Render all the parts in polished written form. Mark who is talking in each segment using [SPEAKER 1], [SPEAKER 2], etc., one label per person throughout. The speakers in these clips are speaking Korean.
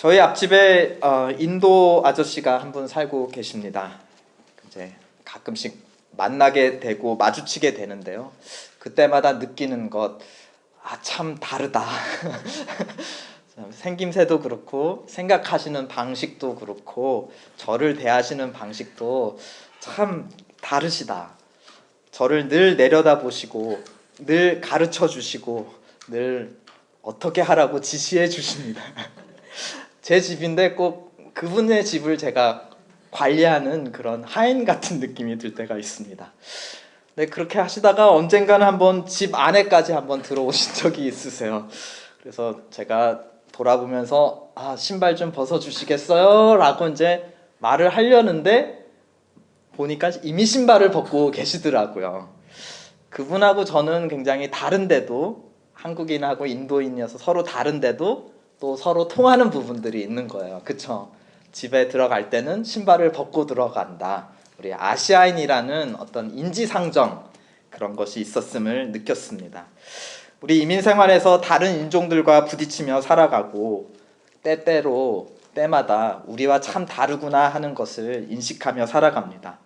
[SPEAKER 1] 저희 앞집에 인도 아저씨가 한 분 살고 계십니다. 이제 가끔씩 만나게 되고 마주치게 되는데요. 그때마다 느끼는 것, 참 다르다. 생김새도 그렇고 생각하시는 방식도 그렇고 저를 대하시는 방식도 참 다르시다. 저를 늘 내려다보시고 늘 가르쳐 주시고 늘 어떻게 하라고 지시해 주십니다. 제 집인데 꼭 그분의 집을 제가 관리하는 그런 하인 같은 느낌이 들 때가 있습니다. 네, 그렇게 하시다가 언젠가는 한번 집 안에까지 한번 들어오신 적이 있으세요. 그래서 제가 돌아보면서 신발 좀 벗어주시겠어요? 라고 이제 말을 하려는데 보니까 이미 신발을 벗고 계시더라고요. 그분하고 저는 굉장히 다른데도, 한국인하고 인도인이어서 서로 다른데도 또 서로 통하는 부분들이 있는 거예요. 그쵸? 집에 들어갈 때는 신발을 벗고 들어간다. 우리 아시아인이라는 어떤 인지상정, 그런 것이 있었음을 느꼈습니다. 우리 이민 생활에서 다른 인종들과 부딪히며 살아가고 때마다 우리와 참 다르구나 하는 것을 인식하며 살아갑니다.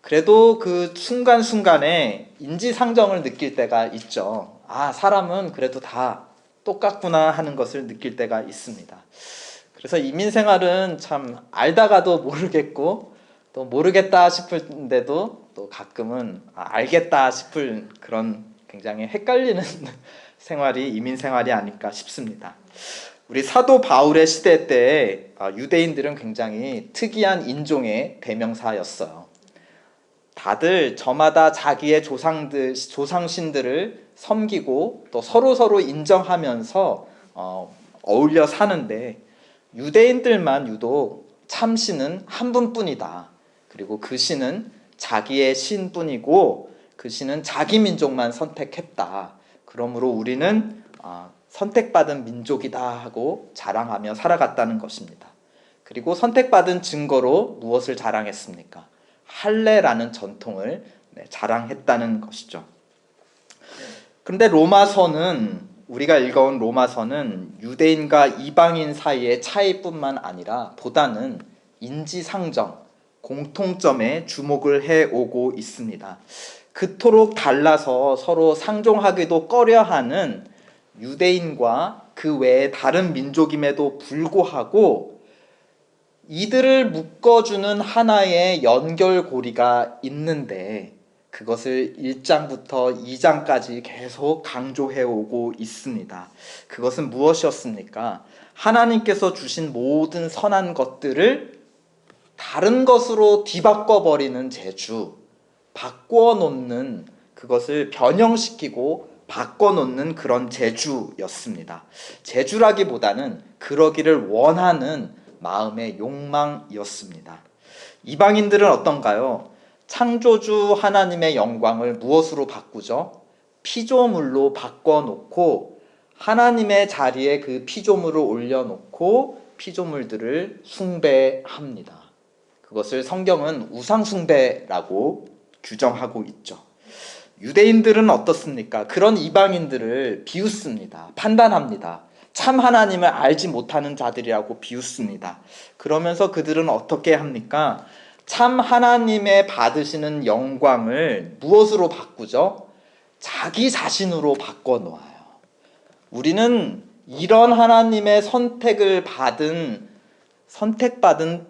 [SPEAKER 1] 그래도 그 순간순간에 인지상정을 느낄 때가 있죠. 사람은 그래도 다 똑같구나 하는 것을 느낄 때가 있습니다. 그래서 이민생활은 참 알다가도 모르겠고 또 모르겠다 싶은데도 또 가끔은 알겠다 싶을 그런 굉장히 헷갈리는 생활이 이민생활이 아닐까 싶습니다. 우리 사도 바울의 시대 때 유대인들은 굉장히 특이한 인종의 대명사였어요. 다들 저마다 자기의 조상신들을 섬기고 또 서로 인정하면서 어울려 사는데 유대인들만 유독 참신은 한 분뿐이다. 그리고 그 신은 자기의 신뿐이고 그 신은 자기 민족만 선택했다. 그러므로 우리는 선택받은 민족이다 하고 자랑하며 살아갔다는 것입니다. 그리고 선택받은 증거로 무엇을 자랑했습니까? 할례라는 전통을 자랑했다는 것이죠. 그런데 우리가 읽어온 로마서는 유대인과 이방인 사이의 차이뿐만 아니라 보다는 인지상정, 공통점에 주목을 해오고 있습니다. 그토록 달라서 서로 상종하기도 꺼려하는 유대인과 그 외의 다른 민족임에도 불구하고 이들을 묶어주는 하나의 연결고리가 있는데 그것을 1장부터 2장까지 계속 강조해오고 있습니다. 그것은 무엇이었습니까? 하나님께서 주신 모든 선한 것들을 다른 것으로 뒤바꿔버리는 재주, 바꿔놓는, 그것을 변형시키고 바꿔놓는 그런 재주였습니다. 재주라기보다는 그러기를 원하는 마음의 욕망이었습니다. 이방인들은 어떤가요? 창조주 하나님의 영광을 무엇으로 바꾸죠? 피조물로 바꿔놓고 하나님의 자리에 그 피조물을 올려놓고 피조물들을 숭배합니다. 그것을 성경은 우상숭배라고 규정하고 있죠. 유대인들은 어떻습니까? 그런 이방인들을 비웃습니다. 판단합니다. 참 하나님을 알지 못하는 자들이라고 비웃습니다. 그러면서 그들은 어떻게 합니까? 참 하나님의 받으시는 영광을 무엇으로 바꾸죠? 자기 자신으로 바꿔놓아요. 우리는 이런 하나님의 선택받은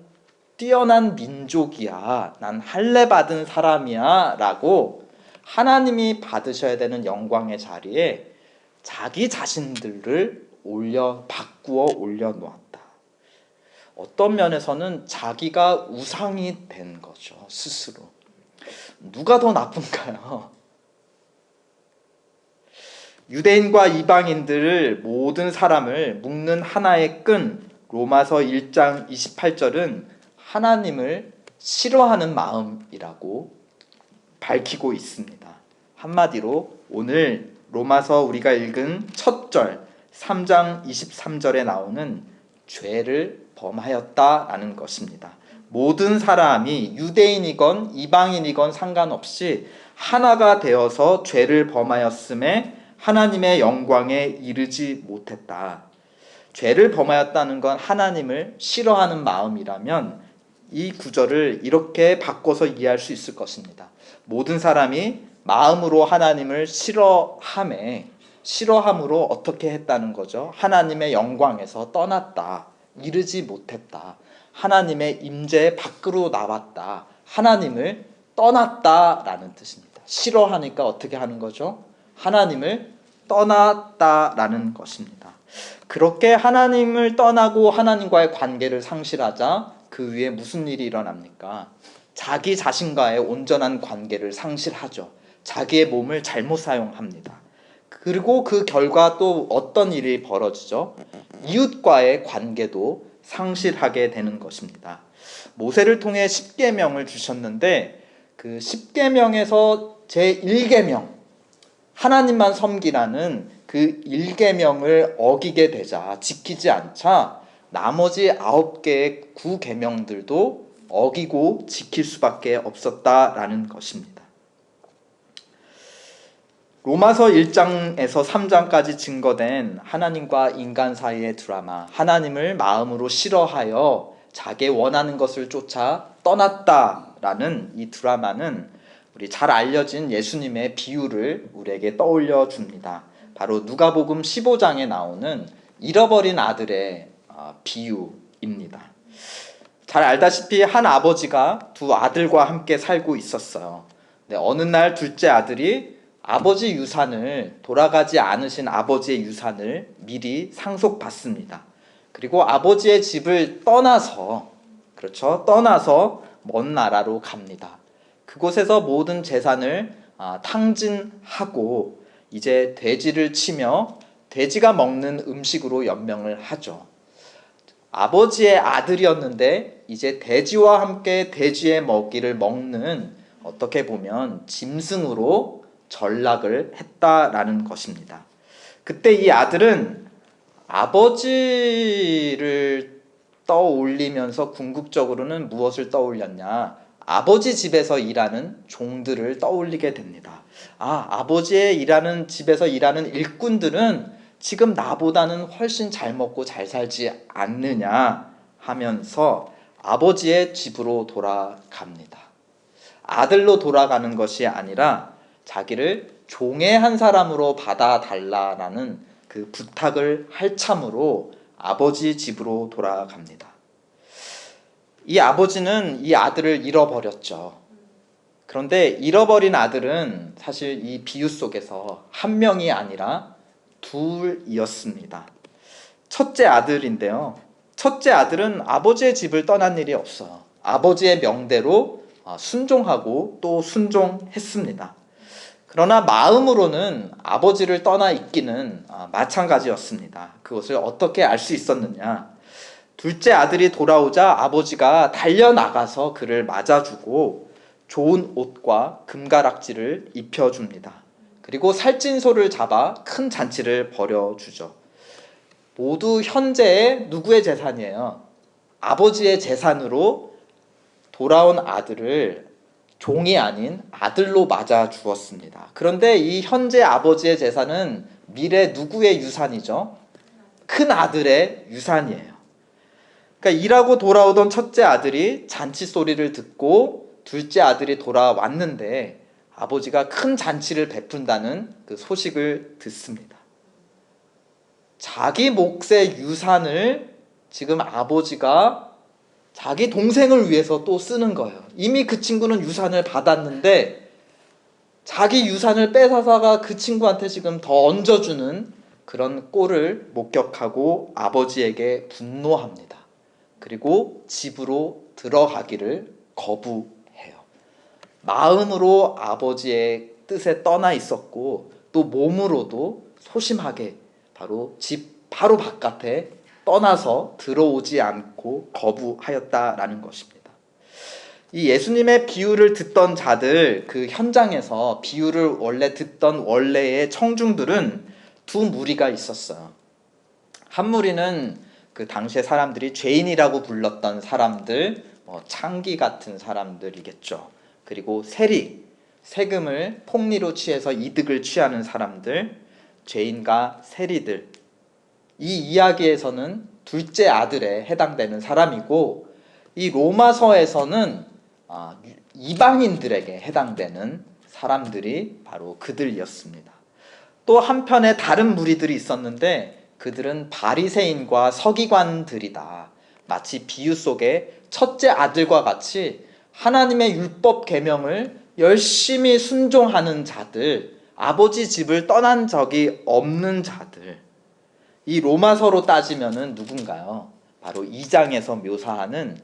[SPEAKER 1] 뛰어난 민족이야. 난 할례 받은 사람이야. 라고 하나님이 받으셔야 되는 영광의 자리에 자기 자신들을 바꾸어 올려놓았다. 어떤 면에서는 자기가 우상이 된 거죠. 스스로. 누가 더 나쁜가요? 유대인과 이방인들을 모든 사람을 묶는 하나의 끈, 로마서 1장 28절은 하나님을 싫어하는 마음이라고 밝히고 있습니다. 한마디로 오늘 로마서 우리가 읽은 첫 절 3장 23절에 나오는 죄를 범하였다라는 것입니다. 모든 사람이 유대인이건 이방인이건 상관없이 하나가 되어서 죄를 범하였음에 하나님의 영광에 이르지 못했다. 죄를 범하였다는 건 하나님을 싫어하는 마음이라면 이 구절을 이렇게 바꿔서 이해할 수 있을 것입니다. 모든 사람이 마음으로 하나님을 싫어함으로 어떻게 했다는 거죠? 하나님의 영광에서 떠났다. 이르지 못했다. 하나님의 임재 밖으로 나왔다. 하나님을 떠났다라는 뜻입니다. 싫어하니까 어떻게 하는 거죠? 하나님을 떠났다라는 것입니다. 그렇게 하나님을 떠나고 하나님과의 관계를 상실하자 그 위에 무슨 일이 일어납니까? 자기 자신과의 온전한 관계를 상실하죠. 자기의 몸을 잘못 사용합니다. 그리고 그 결과 또 어떤 일이 벌어지죠? 이웃과의 관계도 상실하게 되는 것입니다. 모세를 통해 10계명을 주셨는데 그 10계명에서 제1계명 하나님만 섬기라는 그 1계명을 어기게 되자 지키지 않자 나머지 9개의 9계명들도 어기고 지킬 수밖에 없었다라는 것입니다. 로마서 1장에서 3장까지 증거된 하나님과 인간 사이의 드라마, 하나님을 마음으로 싫어하여 자기 원하는 것을 쫓아 떠났다라는 이 드라마는 우리 잘 알려진 예수님의 비유를 우리에게 떠올려 줍니다. 바로 누가복음 15장에 나오는 잃어버린 아들의 비유입니다. 잘 알다시피 한 아버지가 두 아들과 함께 살고 있었어요. 어느 날 둘째 아들이 아버지 유산을, 돌아가지 않으신 아버지의 유산을 미리 상속받습니다. 그리고 아버지의 집을 떠나서 먼 나라로 갑니다. 그곳에서 모든 재산을 탕진하고 이제 돼지를 치며 돼지가 먹는 음식으로 연명을 하죠. 아버지의 아들이었는데 이제 돼지와 함께 돼지의 먹이를 먹는, 어떻게 보면 짐승으로 전락을 했다라는 것입니다. 그때 이 아들은 아버지를 떠올리면서 궁극적으로는 무엇을 떠올렸냐? 아버지 집에서 일하는 종들을 떠올리게 됩니다. 아버지의 일하는 집에서 일하는 일꾼들은 지금 나보다는 훨씬 잘 먹고 잘 살지 않느냐 하면서 아버지의 집으로 돌아갑니다. 아들로 돌아가는 것이 아니라 자기를 종의 한 사람으로 받아달라는 그 부탁을 할 참으로 아버지 집으로 돌아갑니다. 이 아버지는 이 아들을 잃어버렸죠. 그런데 잃어버린 아들은 사실 이 비유 속에서 한 명이 아니라 둘이었습니다. 첫째 아들인데요. 첫째 아들은 아버지의 집을 떠난 일이 없어요. 아버지의 명대로 순종하고 또 순종했습니다. 그러나 마음으로는 아버지를 떠나 있기는 마찬가지였습니다. 그것을 어떻게 알 수 있었느냐? 둘째 아들이 돌아오자 아버지가 달려나가서 그를 맞아주고 좋은 옷과 금가락지를 입혀줍니다. 그리고 살찐소를 잡아 큰 잔치를 벌여주죠. 모두 현재의 누구의 재산이에요? 아버지의 재산으로 돌아온 아들을 종이 아닌 아들로 맞아 주었습니다. 그런데 이 현재 아버지의 재산은 미래 누구의 유산이죠? 큰 아들의 유산이에요. 그러니까 일하고 돌아오던 첫째 아들이 잔치 소리를 듣고 둘째 아들이 돌아왔는데 아버지가 큰 잔치를 베푼다는 그 소식을 듣습니다. 자기 몫의 유산을 지금 아버지가 자기 동생을 위해서 또 쓰는 거예요. 이미 그 친구는 유산을 받았는데 자기 유산을 뺏어다가 그 친구한테 지금 더 얹어주는 그런 꼴을 목격하고 아버지에게 분노합니다. 그리고 집으로 들어가기를 거부해요. 마음으로 아버지의 뜻에 떠나 있었고 또 몸으로도 소심하게 집 바로 바깥에 떠나서 들어오지 않고 거부하였다라는 것입니다. 이 예수님의 비유를 듣던 자들, 그 현장에서 비유를 원래 듣던 원래의 청중들은 두 무리가 있었어요. 한 무리는 그 당시의 사람들이 죄인이라고 불렀던 사람들, 창기 같은 사람들이겠죠. 그리고 세금을 폭리로 취해서 이득을 취하는 사람들, 죄인과 세리들, 이 이야기에서는 둘째 아들에 해당되는 사람이고, 이 로마서에서는 이방인들에게 해당되는 사람들이 바로 그들이었습니다. 또 한편에 다른 무리들이 있었는데 그들은 바리새인과 서기관들이다. 마치 비유 속의 첫째 아들과 같이 하나님의 율법 계명을 열심히 순종하는 자들, 아버지 집을 떠난 적이 없는 자들. 이 로마서로 따지면은 누군가요? 바로 2장에서 묘사하는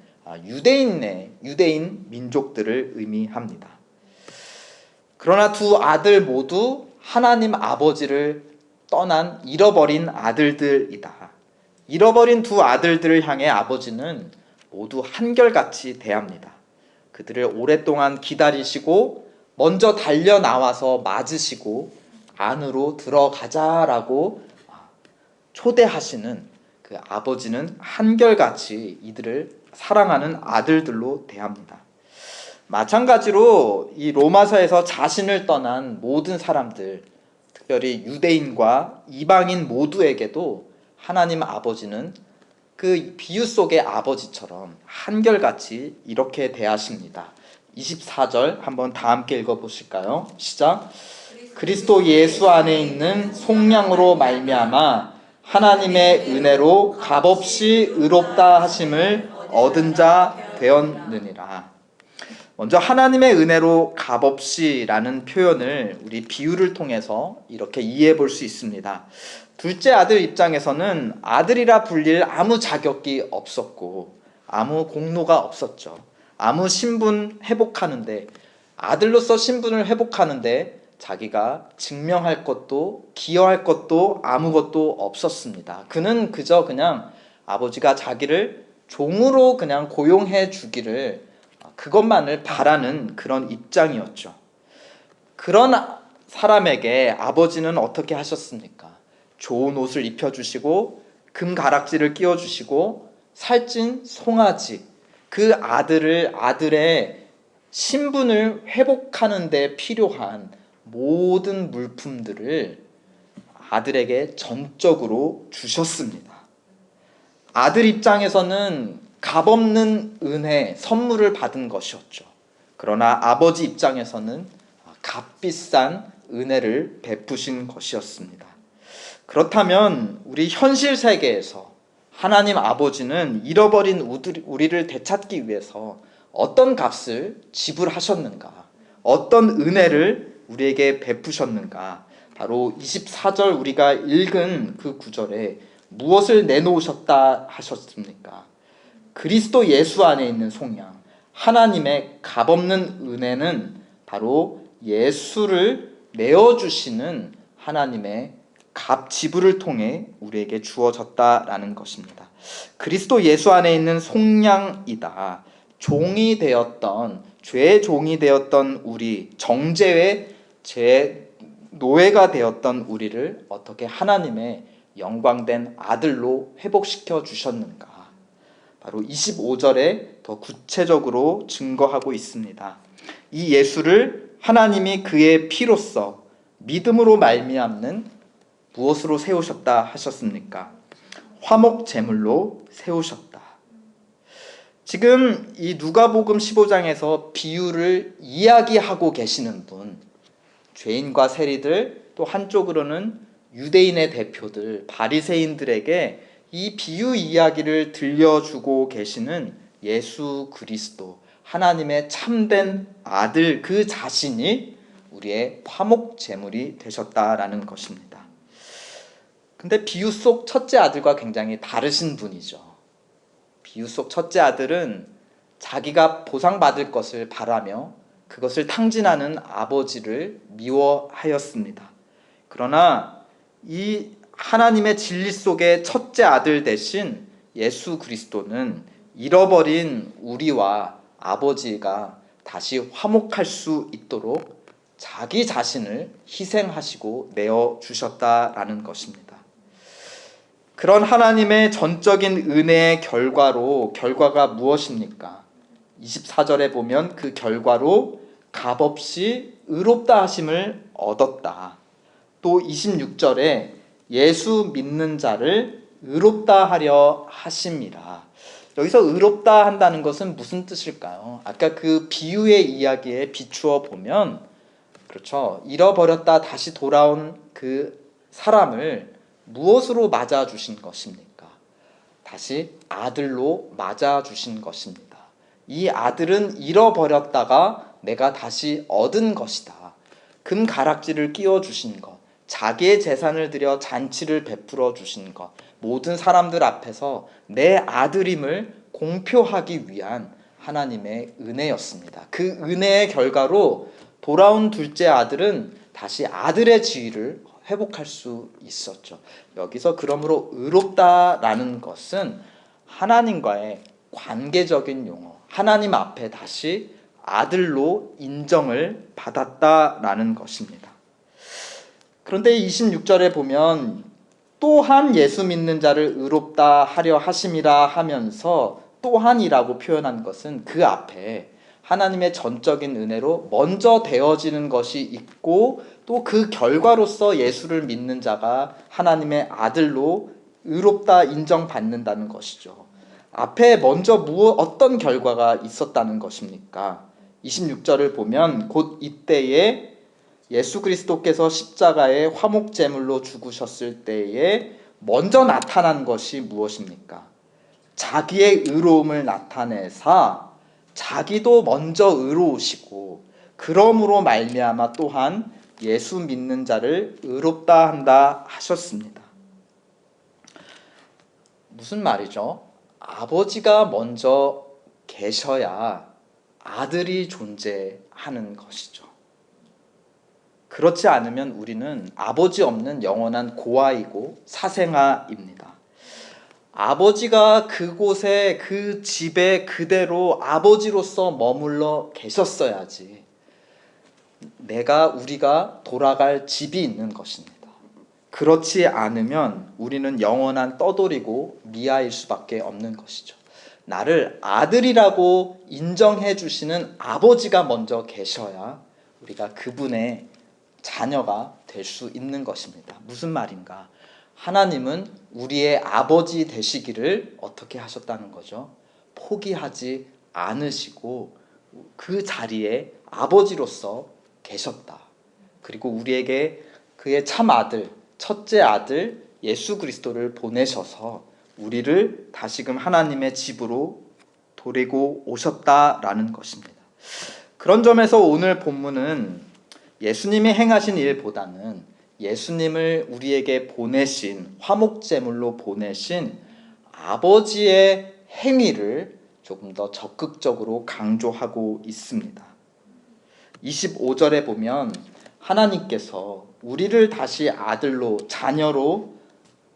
[SPEAKER 1] 유대인 민족들을 의미합니다. 그러나 두 아들 모두 하나님 아버지를 떠난 잃어버린 아들들이다. 잃어버린 두 아들들을 향해 아버지는 모두 한결같이 대합니다. 그들을 오랫동안 기다리시고 먼저 달려 나와서 맞으시고 안으로 들어가자라고 초대하시는 그 아버지는 한결같이 이들을 사랑하는 아들들로 대합니다. 마찬가지로 이 로마서에서 자신을 떠난 모든 사람들, 특별히 유대인과 이방인 모두에게도 하나님 아버지는 그 비유 속의 아버지처럼 한결같이 이렇게 대하십니다. 24절 한번 다 함께 읽어보실까요? 시작. 그리스도 예수 안에 있는 속량으로 말미암아 하나님의 은혜로 값없이 의롭다 하심을 얻은 자 되었느니라. 먼저 하나님의 은혜로 값없이라는 표현을 우리 비유를 통해서 이렇게 이해해 볼 수 있습니다. 둘째 아들 입장에서는 아들이라 불릴 아무 자격이 없었고 아무 공로가 없었죠. 아무 신분 회복하는데, 아들로서 신분을 회복하는데 자기가 증명할 것도 기여할 것도 아무것도 없었습니다. 그는 그냥 아버지가 자기를 종으로 그냥 고용해 주기를, 그것만을 바라는 그런 입장이었죠. 그런 사람에게 아버지는 어떻게 하셨습니까? 좋은 옷을 입혀주시고 금가락지를 끼워주시고 살찐 송아지, 그 아들의 신분을 회복하는 데 필요한 모든 물품들을 아들에게 전적으로 주셨습니다. 아들 입장에서는 값없는 은혜, 선물을 받은 것이었죠. 그러나 아버지 입장에서는 값비싼 은혜를 베푸신 것이었습니다. 그렇다면 우리 현실 세계에서 하나님 아버지는 잃어버린 우리를 되찾기 위해서 어떤 값을 지불하셨는가? 어떤 은혜를 우리에게 베푸셨는가? 바로 24절 우리가 읽은 그 구절에 무엇을 내놓으셨다 하셨습니까? 그리스도 예수 안에 있는 속량, 하나님의 값없는 은혜는 바로 예수를 내어주시는 하나님의 값 지불을 통해 우리에게 주어졌다라는 것입니다. 그리스도 예수 안에 있는 속량이다. 종이 되었던, 죄의 종이 되었던 우리, 정죄의 죄 노예가 되었던 우리를 어떻게 하나님의 영광된 아들로 회복시켜 주셨는가? 바로 25절에 더 구체적으로 증거하고 있습니다. 이 예수를 하나님이 그의 피로써 믿음으로 말미암는 무엇으로 세우셨다 하셨습니까? 화목 제물로 세우셨다. 지금 이 누가복음 15장에서 비유를 이야기하고 계시는 분, 죄인과 세리들, 또 한쪽으로는 유대인의 대표들, 바리새인들에게 이 비유 이야기를 들려주고 계시는 예수 그리스도, 하나님의 참된 아들 그 자신이 우리의 화목 제물이 되셨다라는 것입니다. 근데 비유 속 첫째 아들과 굉장히 다르신 분이죠. 비유 속 첫째 아들은 자기가 보상받을 것을 바라며 그것을 탕진하는 아버지를 미워하였습니다. 그러나 이 하나님의 진리 속의 첫째 아들 대신 예수 그리스도는 잃어버린 우리와 아버지가 다시 화목할 수 있도록 자기 자신을 희생하시고 내어주셨다라는 것입니다. 그런 하나님의 전적인 은혜의 결과가 무엇입니까? 24절에 보면 그 결과로 값없이 의롭다 하심을 얻었다. 또 26절에 예수 믿는 자를 의롭다 하려 하심이라. 여기서 의롭다 한다는 것은 무슨 뜻일까요? 아까 그 비유의 이야기에 비추어 보면, 그렇죠, 잃어버렸다 다시 돌아온 그 사람을 무엇으로 맞아주신 것입니까? 다시 아들로 맞아주신 것입니다. 이 아들은 잃어버렸다가 내가 다시 얻은 것이다. 금가락지를 끼워주신 것, 자기의 재산을 들여 잔치를 베풀어 주신 것, 모든 사람들 앞에서 내 아들임을 공표하기 위한 하나님의 은혜였습니다. 그 은혜의 결과로 돌아온 둘째 아들은 다시 아들의 지위를 회복할 수 있었죠. 여기서 그러므로 의롭다라는 것은 하나님과의 관계적인 용어, 하나님 앞에 다시 아들로 인정을 받았다라는 것입니다. 그런데 26절에 보면 또한 예수 믿는 자를 의롭다 하려 하심이라 하면서 또한이라고 표현한 것은 그 앞에 하나님의 전적인 은혜로 먼저 되어지는 것이 있고 또 그 결과로서 예수를 믿는 자가 하나님의 아들로 의롭다 인정받는다는 것이죠. 앞에 먼저 어떤 결과가 있었다는 것입니까? 26절을 보면 곧 이때에 예수 그리스도께서 십자가에 화목제물로 죽으셨을 때에 먼저 나타난 것이 무엇입니까? 자기의 의로움을 나타내사 자기도 먼저 의로우시고 그러므로 말미암아 또한 예수 믿는 자를 의롭다 한다 하셨습니다. 무슨 말이죠? 아버지가 먼저 계셔야 아들이 존재하는 것이죠. 그렇지 않으면 우리는 아버지 없는 영원한 고아이고 사생아입니다. 아버지가 그곳에 그 집에 그대로 아버지로서 머물러 계셨어야지 우리가 돌아갈 집이 있는 것입니다. 그렇지 않으면 우리는 영원한 떠돌이고 미아일 수밖에 없는 것이죠. 나를 아들이라고 인정해 주시는 아버지가 먼저 계셔야 우리가 그분의 자녀가 될 수 있는 것입니다. 무슨 말인가? 하나님은 우리의 아버지 되시기를 어떻게 하셨다는 거죠? 포기하지 않으시고 그 자리에 아버지로서 계셨다. 그리고 우리에게 그의 참 아들, 첫째 아들 예수 그리스도를 보내셔서 우리를 다시금 하나님의 집으로 데리고 오셨다라는 것입니다. 그런 점에서 오늘 본문은 예수님이 행하신 일보다는 예수님을 우리에게 보내신, 화목제물로 보내신 아버지의 행위를 조금 더 적극적으로 강조하고 있습니다. 25절에 보면 하나님께서 우리를 다시 아들로, 자녀로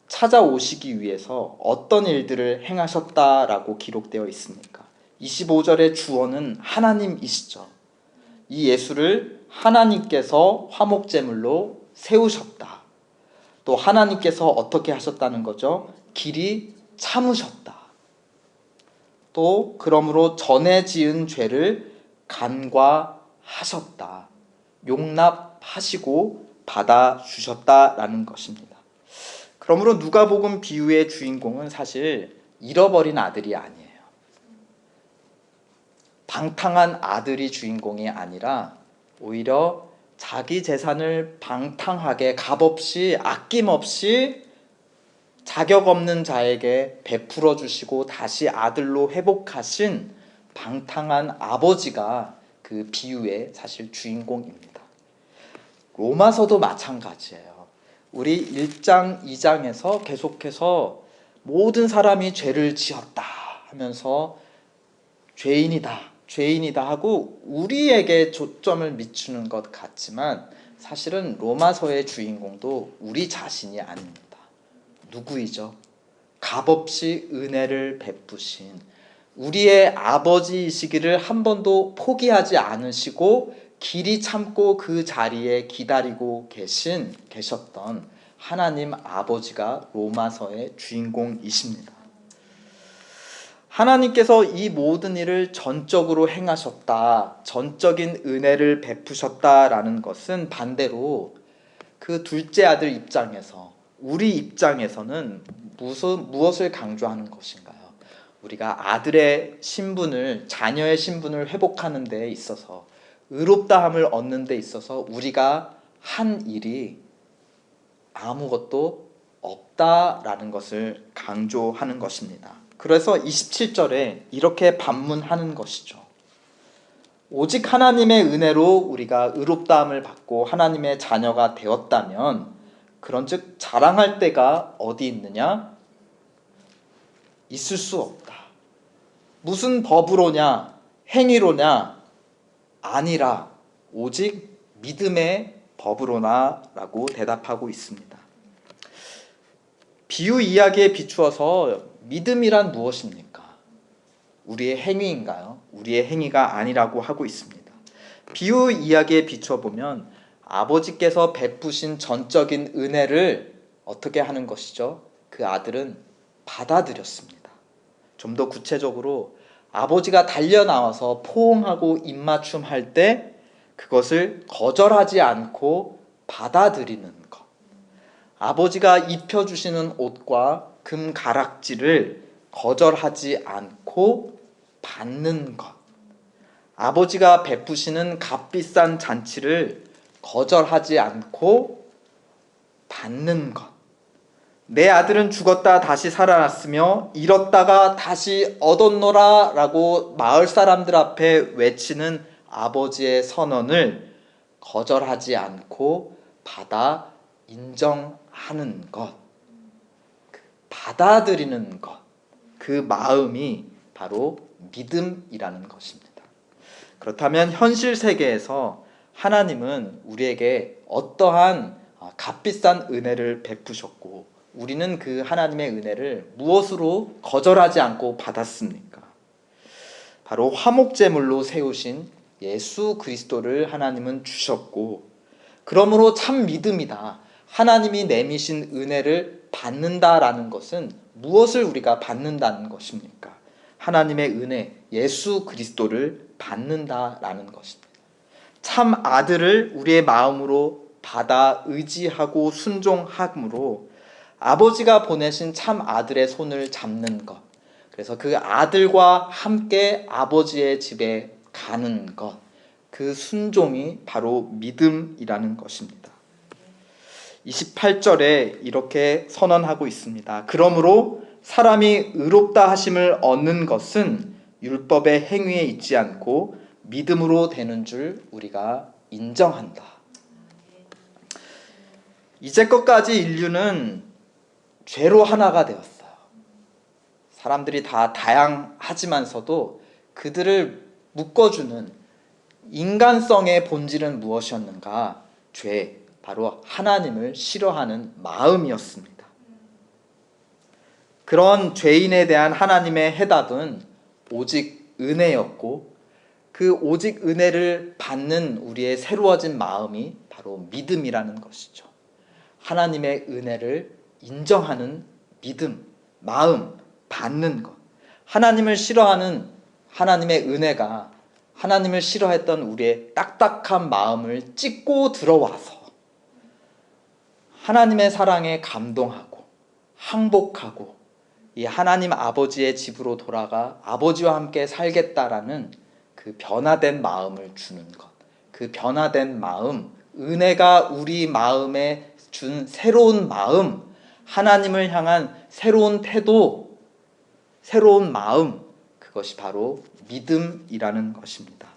[SPEAKER 1] 찾아오시기 위해서 어떤 일들을 행하셨다라고 기록되어 있습니까? 25절의 주어는 하나님이시죠. 이 예수를 하나님께서 화목제물로 세우셨다. 또 하나님께서 어떻게 하셨다는 거죠? 길이 참으셨다. 또 그러므로 전에 지은 죄를 간과하셨다. 용납하시고 받아주셨다라는 것입니다. 그러므로 누가복음 비유의 주인공은 사실 잃어버린 아들이 아니에요. 방탕한 아들이 주인공이 아니라 오히려 자기 재산을 방탕하게 값없이 아낌없이 자격 없는 자에게 베풀어 주시고 다시 아들로 회복하신 방탕한 아버지가 그 비유의 사실 주인공입니다. 로마서도 마찬가지예요. 우리 1장, 2장에서 계속해서 모든 사람이 죄를 지었다 하면서 죄인이다 하고 우리에게 초점을 맞추는 것 같지만 사실은 로마서의 주인공도 우리 자신이 아닙니다. 누구이죠? 값없이 은혜를 베푸신 우리의 아버지이시기를 한 번도 포기하지 않으시고 길이 참고 그 자리에 기다리고 계셨던 하나님 아버지가 로마서의 주인공이십니다. 하나님께서 이 모든 일을 전적으로 행하셨다, 전적인 은혜를 베푸셨다라는 것은 반대로 그 둘째 아들 입장에서 우리 입장에서는 무엇을 강조하는 것인가요? 우리가 아들의 신분을, 자녀의 신분을 회복하는 데 있어서, 의롭다함을 얻는 데 있어서 우리가 한 일이 아무것도 없다라는 것을 강조하는 것입니다. 그래서 27절에 이렇게 반문하는 것이죠. 오직 하나님의 은혜로 우리가 의롭다함을 받고 하나님의 자녀가 되었다면 그런즉 자랑할 데가 어디 있느냐? 있을 수 없다. 무슨 법으로냐? 행위로냐? 아니라 오직 믿음의 법으로나 라고 대답하고 있습니다. 비유 이야기에 비추어서 믿음이란 무엇입니까? 우리의 행위인가요? 우리의 행위가 아니라고 하고 있습니다. 비유 이야기에 비춰보면 아버지께서 베푸신 전적인 은혜를 어떻게 하는 것이죠? 그 아들은 받아들였습니다. 좀 더 구체적으로 아버지가 달려나와서 포옹하고 입맞춤 할 때 그것을 거절하지 않고 받아들이는 것. 아버지가 입혀주시는 옷과 금 가락지를 거절하지 않고 받는 것. 아버지가 베푸시는 값비싼 잔치를 거절하지 않고 받는 것. 내 아들은 죽었다 다시 살아났으며 잃었다가 다시 얻었노라 라고 마을 사람들 앞에 외치는 아버지의 선언을 거절하지 않고 받아 인정하는 것. 받아들이는 것. 그 마음이 바로 믿음이라는 것입니다. 그렇다면 현실 세계에서 하나님은 우리에게 어떠한 값비싼 은혜를 베푸셨고 우리는 그 하나님의 은혜를 무엇으로 거절하지 않고 받았습니까? 바로 화목제물로 세우신 예수 그리스도를 하나님은 주셨고, 그러므로 참 믿음이다. 하나님이 내미신 은혜를 받는다라는 것은 무엇을 우리가 받는다는 것입니까? 하나님의 은혜, 예수 그리스도를 받는다라는 것입니다. 참 아들을 우리의 마음으로 받아 의지하고 순종함으로 아버지가 보내신 참 아들의 손을 잡는 것, 그래서 그 아들과 함께 아버지의 집에 가는 것, 그 순종이 바로 믿음이라는 것입니다. 28절에 이렇게 선언하고 있습니다. 그러므로 사람이 의롭다 하심을 얻는 것은 율법의 행위에 있지 않고 믿음으로 되는 줄 우리가 인정한다. 이제껏까지 인류는 죄로 하나가 되었어요. 사람들이 다 다양하지만서도 그들을 묶어주는 인간성의 본질은 무엇이었는가? 죄, 바로 하나님을 싫어하는 마음이었습니다. 그런 죄인에 대한 하나님의 해답은 오직 은혜였고, 그 오직 은혜를 받는 우리의 새로워진 마음이 바로 믿음이라는 것이죠. 하나님의 은혜를 인정하는 믿음, 마음, 받는 것. 하나님을 싫어하는 하나님의 은혜가 하나님을 싫어했던 우리의 딱딱한 마음을 찢고 들어와서 하나님의 사랑에 감동하고 항복하고 이 하나님 아버지의 집으로 돌아가 아버지와 함께 살겠다라는 그 변화된 마음을 주는 것. 그 변화된 마음, 은혜가 우리 마음에 준 새로운 마음, 하나님을 향한 새로운 태도, 새로운 마음, 그것이 바로 믿음이라는 것입니다.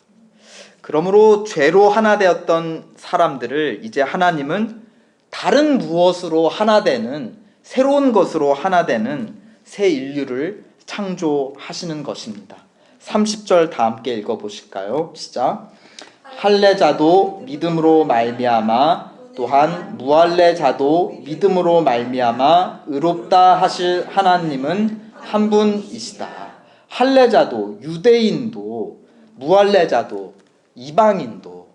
[SPEAKER 1] 그러므로 죄로 하나 되었던 사람들을 이제 하나님은 다른 무엇으로 하나 되는, 새로운 것으로 하나 되는 새 인류를 창조하시는 것입니다. 30절 다 함께 읽어보실까요? 시작. 할례자도 믿음으로 말미암아 또한 무할례자도 믿음으로 말미암아 의롭다 하실 하나님은 한 분이시다. 할례자도, 유대인도, 무할례자도, 이방인도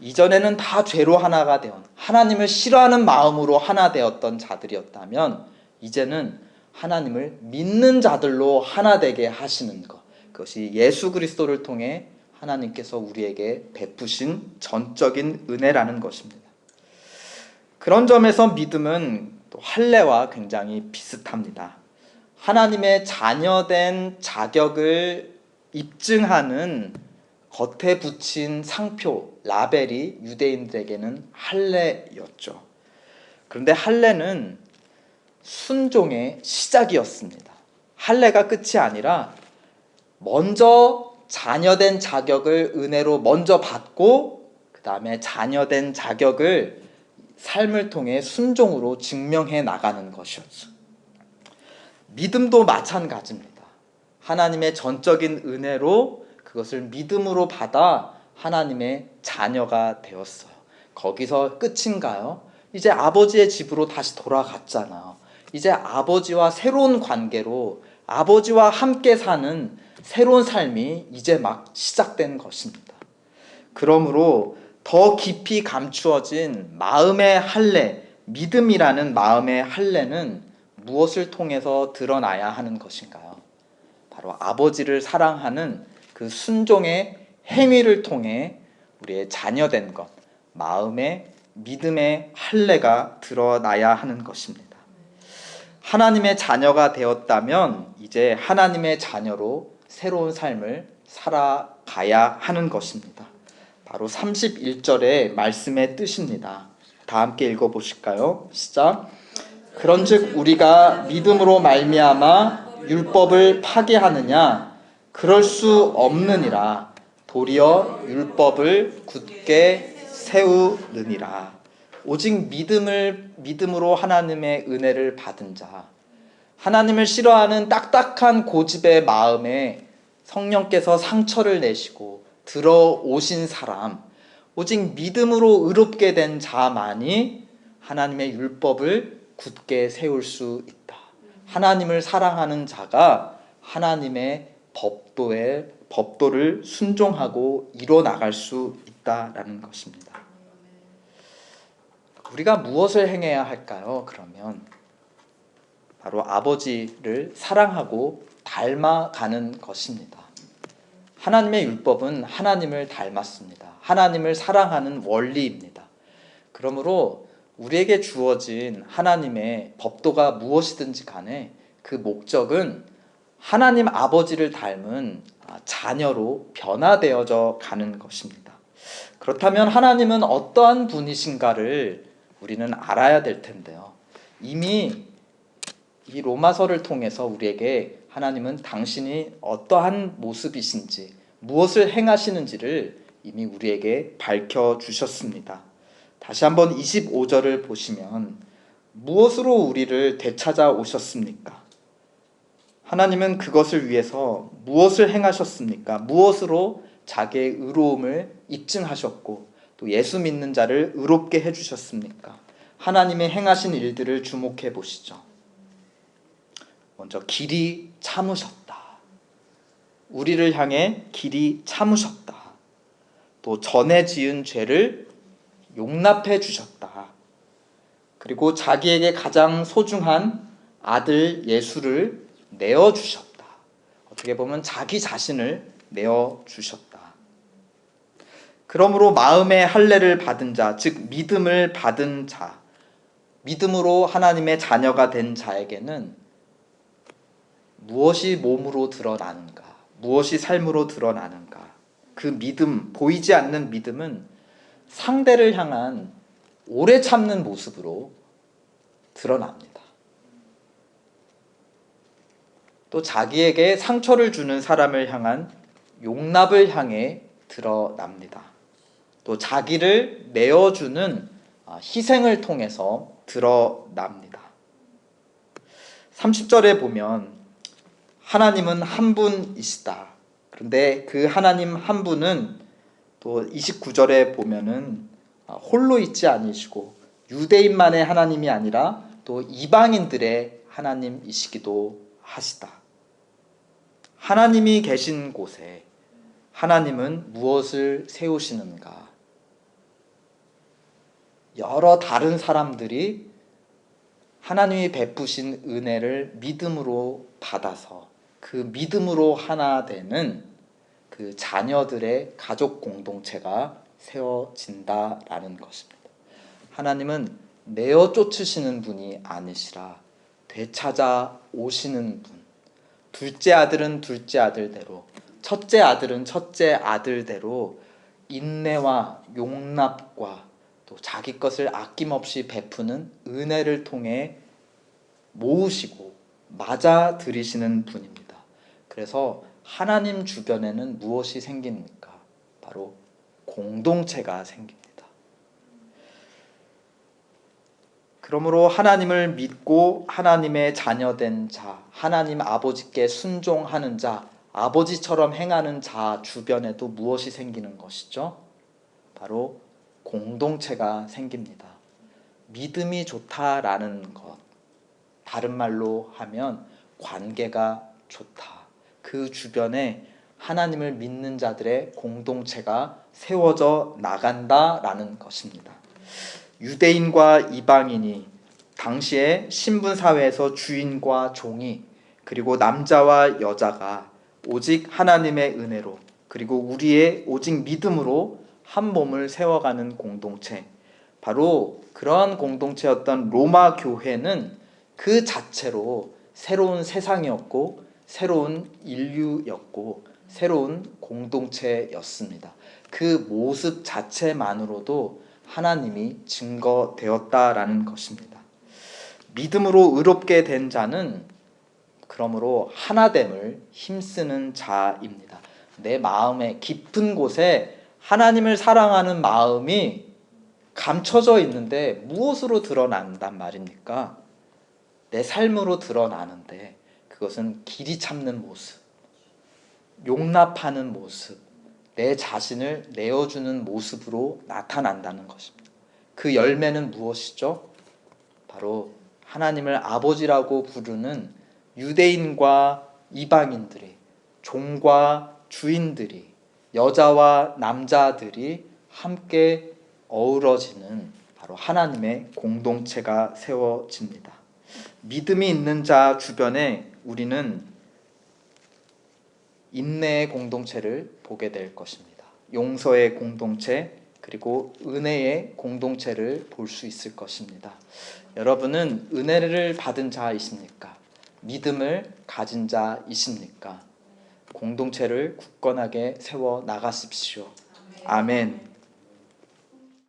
[SPEAKER 1] 이전에는 다 죄로 하나가 되었, 하나님을 싫어하는 마음으로 하나 되었던 자들이었다면 이제는 하나님을 믿는 자들로 하나 되게 하시는 것, 그것이 예수 그리스도를 통해 하나님께서 우리에게 베푸신 전적인 은혜라는 것입니다. 그런 점에서 믿음은 또 할례와 굉장히 비슷합니다. 하나님의 자녀된 자격을 입증하는 겉에 붙인 상표, 라벨이 유대인들에게는 할례였죠. 그런데 할례는 순종의 시작이었습니다. 할례가 끝이 아니라 먼저 자녀된 자격을 은혜로 먼저 받고 그 다음에 자녀된 자격을 삶을 통해 순종으로 증명해 나가는 것이었죠. 믿음도 마찬가지입니다. 하나님의 전적인 은혜로 그것을 믿음으로 받아 하나님의 자녀가 되었어요. 거기서 끝인가요? 이제 아버지의 집으로 다시 돌아갔잖아요. 이제 아버지와 새로운 관계로 아버지와 함께 사는 새로운 삶이 이제 막 시작된 것입니다. 그러므로 더 깊이 감추어진 마음의 할례, 믿음이라는 마음의 할례는 무엇을 통해서 드러나야 하는 것인가요? 바로 아버지를 사랑하는 그 순종의 행위를 통해 우리의 자녀된 것, 마음의 믿음의 할례가 드러나야 하는 것입니다. 하나님의 자녀가 되었다면 이제 하나님의 자녀로 새로운 삶을 살아가야 하는 것입니다. 바로 31절의 말씀의 뜻입니다. 다 함께 읽어보실까요? 시작. 그런즉 우리가 믿음으로 말미암아 율법을 파괴하느냐? 그럴 수 없느니라. 도리어 율법을 굳게 세우느니라. 오직 믿음으로 하나님의 은혜를 받은 자, 하나님을 싫어하는 딱딱한 고집의 마음에 성령께서 상처를 내시고 들어오신 사람, 오직 믿음으로 의롭게 된 자만이 하나님의 율법을 굳게 세울 수 있다. 하나님을 사랑하는 자가 하나님의 법도를 순종하고 이뤄나갈 수 있다라는 것입니다. 우리가 무엇을 행해야 할까요? 그러면 바로 아버지를 사랑하고 닮아가는 것입니다. 하나님의 율법은 하나님을 닮았습니다. 하나님을 사랑하는 원리입니다. 그러므로 우리에게 주어진 하나님의 법도가 무엇이든지 간에 그 목적은 하나님 아버지를 닮은 자녀로 변화되어져 가는 것입니다. 그렇다면 하나님은 어떠한 분이신가를 우리는 알아야 될 텐데요. 이미 이 로마서를 통해서 우리에게 하나님은 당신이 어떠한 모습이신지, 무엇을 행하시는지를 이미 우리에게 밝혀주셨습니다. 다시 한번 25절을 보시면 무엇으로 우리를 되찾아 오셨습니까? 하나님은 그것을 위해서 무엇을 행하셨습니까? 무엇으로 자기의 의로움을 입증하셨고 또 예수 믿는 자를 의롭게 해주셨습니까? 하나님의 행하신 일들을 주목해 보시죠. 먼저 길이 참으셨다. 우리를 향해 길이 참으셨다. 또 전에 지은 죄를 용납해 주셨다. 그리고 자기에게 가장 소중한 아들 예수를 내어주셨다. 어떻게 보면 자기 자신을 내어주셨다. 그러므로 마음의 할례를 받은 자, 즉 믿음을 받은 자, 믿음으로 하나님의 자녀가 된 자에게는 무엇이 몸으로 드러나는가? 무엇이 삶으로 드러나는가? 그 믿음, 보이지 않는 믿음은 상대를 향한 오래 참는 모습으로 드러납니다. 또 자기에게 상처를 주는 사람을 향한 용납을 향해 드러납니다. 또 자기를 내어주는 희생을 통해서 드러납니다. 30절에 보면 하나님은 한 분이시다. 그런데 그 하나님 한 분은 또 29절에 보면은 홀로 있지 아니시고 유대인만의 하나님이 아니라 또 이방인들의 하나님이시기도 하시다. 하나님이 계신 곳에 하나님은 무엇을 세우시는가? 여러 다른 사람들이 하나님이 베푸신 은혜를 믿음으로 받아서 그 믿음으로 하나 되는 그 자녀들의 가족 공동체가 세워진다라는 것입니다. 하나님은 내어 쫓으시는 분이 아니시라 되찾아 오시는 분. 둘째 아들은 둘째 아들대로, 첫째 아들은 첫째 아들대로 인내와 용납과 또 자기 것을 아낌없이 베푸는 은혜를 통해 모으시고 맞아 들이시는 분입니다. 그래서 하나님 주변에는 무엇이 생깁니까? 바로 공동체가 생깁니다. 그러므로 하나님을 믿고 하나님의 자녀된 자, 하나님 아버지께 순종하는 자, 아버지처럼 행하는 자 주변에도 무엇이 생기는 것이죠? 바로 공동체가 생깁니다. 믿음이 좋다라는 것, 다른 말로 하면 관계가 좋다. 그 주변에 하나님을 믿는 자들의 공동체가 세워져 나간다라는 것입니다. 유대인과 이방인이 당시에 신분사회에서 주인과 종이 그리고 남자와 여자가 오직 하나님의 은혜로 그리고 우리의 오직 믿음으로 한 몸을 세워가는 공동체, 바로 그러한 공동체였던 로마 교회는 그 자체로 새로운 세상이었고 새로운 인류였고 새로운 공동체였습니다. 그 모습 자체만으로도 하나님이 증거되었다라는 것입니다. 믿음으로 의롭게 된 자는 그러므로 하나됨을 힘쓰는 자입니다. 내 마음의 깊은 곳에 하나님을 사랑하는 마음이 감춰져 있는데 무엇으로 드러난단 말입니까? 내 삶으로 드러나는데 그것은 길이 참는 모습, 용납하는 모습, 내 자신을 내어주는 모습으로 나타난다는 것입니다. 그 열매는 무엇이죠? 바로 하나님을 아버지라고 부르는 유대인과 이방인들이, 종과 주인들이, 여자와 남자들이 함께 어우러지는 바로 하나님의 공동체가 세워집니다. 믿음이 있는 자 주변에 우리는 인내의 공동체를 보게 될 것입니다. 용서의 공동체, 그리고 은혜의 공동체를 볼 수 있을 것입니다. 여러분은 은혜를 받은 자이십니까? 믿음을 가진 자이십니까? 공동체를 굳건하게 세워 나가십시오. 아멘.